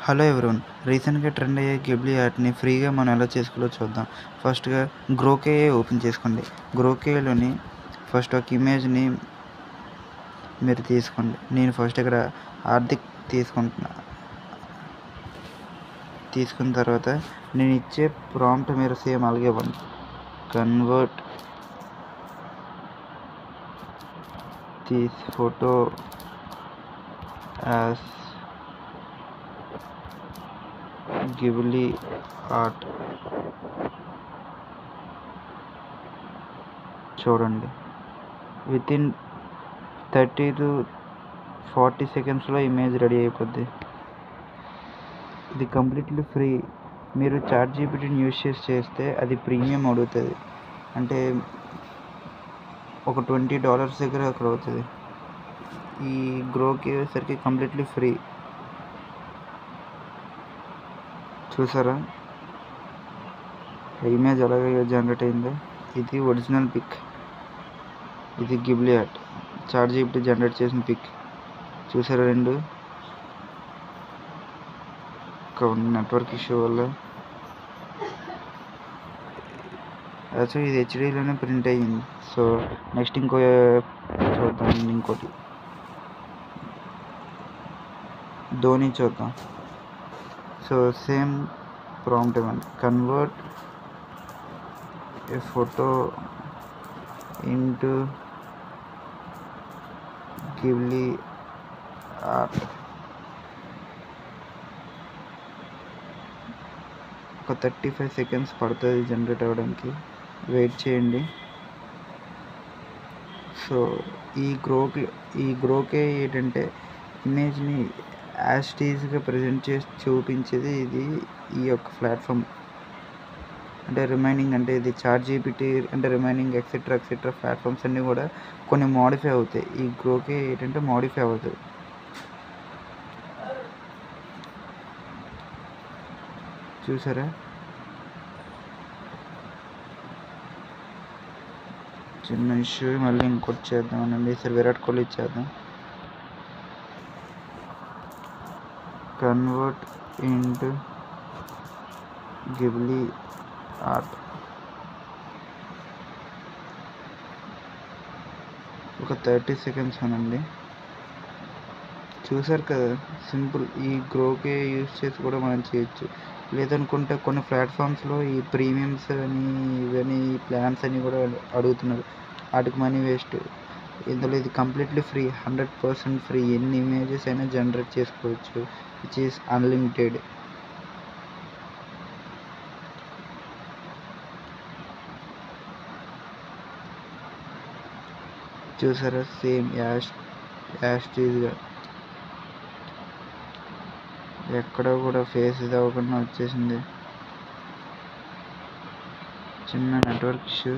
Hello everyone. రీసెంట్‌గా trend అయ్యే Ghibli ఆర్ట్‌ని ఫ్రీగా మనం ఎలా చేసుకోవాలో చూద్దాం. ఫస్ట్‌గా గ్రోకేఏ ఓపెన్ చేసుకోండి. గ్రోకేలోని ఫస్ట్ ఒక ఇమేజ్‌ని మీరు తీసుకోండి. నేను ఫస్ట్ ఇక్కడ ఆర్థిక్ తీసుకున్న తర్వాత నేను ఇచ్చే ప్రాంప్ట్ మీరు సేమ్ అలాగే ఇవ్వండి. Convert this photo as Ghibli art. చూడండి, వితిన్ 30 to 40 సెకండ్స్లో ఇమేజ్ రెడీ అయిపోద్ది. ఇది కంప్లీట్లీ ఫ్రీ. మీరు చాట్ జీపీటీని యూజ్ చేస్తే అది ప్రీమియం అడుగుతుంది. అంటే ఒక $20 దగ్గర అక్కడ అవుతుంది. ఈ గ్రోకి సరికి కంప్లీట్లీ ఫ్రీ. చూసారా ఇమేజ్ అలాగే జనరేట్ అయిందో? ఇది ఒరిజినల్ పిక్. ఇది Ghibli art chat GPT generate చేసిన పిక్. చూసారా? రెండు నెట్వర్క్ ఇష్యూ వల్ల యాక్చువల్లీ ఇది హెచ్డీలోనే ప్రింట్ అయ్యింది. సో నెక్స్ట్ చూద్దాం. ఇంకోటి ధోని చూద్దాం. సో సేమ్ ప్రాంప్ట్ ఇవ్వండి. Convert a photo into Ghibli art. ఒక 35 సెకండ్స్ పడుతుంది జనరేట్ అవ్వడానికి. వెయిట్ చేయండి. సో ఈ గ్రోకే ఏంటంటే ఇమేజ్ని యాస్టీజ్గా ప్రజెంట్ చేసి చూపించేది ఇది. ఈ యొక్క ప్లాట్ఫామ్ అంటే రిమైనింగ్ అంటే ఇది చాట్ జీపీటీ అంటే రిమైనింగ్ ఎక్సెట్రా ప్లాట్ఫామ్స్ అన్నీ కూడా కొన్ని మోడిఫై అవుతాయి. ఈ గ్రోకే ఏంటంటే మోడిఫై అవుతుంది. చూసారా? చిన్న ఇష్యూ. మళ్ళీ ఇంకోటి చేద్దామనండి. సరే విరాట్ కోహ్లీ ఇచ్చేద్దాం. Convert into Ghibli art. ఒక 30 సెకండ్స్ అనండి. చూసారు కదా, సింపుల్. ఈ గ్రోకే యూజ్ చేసి కూడా మనం చేయొచ్చు. లేదనుకుంటే కొన్ని ప్లాట్ఫామ్స్లో ఈ ప్రీమియమ్స్ అని ఇవన్నీ ప్లాన్స్ అని కూడా అడుగుతున్నారు. వాటికి మనీ వేస్ట్. ఇందులో ఇది కంప్లీట్లీ ఫ్రీ, 100% ఫ్రీ. ఎన్ని ఇమేజెస్ అయినా జనరేట్ చేసుకోవచ్చు, విచ్ ఈస్ అన్లిమిటెడ్. చూసారా? సేమ్ యాస్టీజ్గా ఎక్కడ కూడా ఫేస్ ఇది అవ్వకుండా వచ్చేసింది. చిన్న నెట్వర్క్ ఇష్యూ.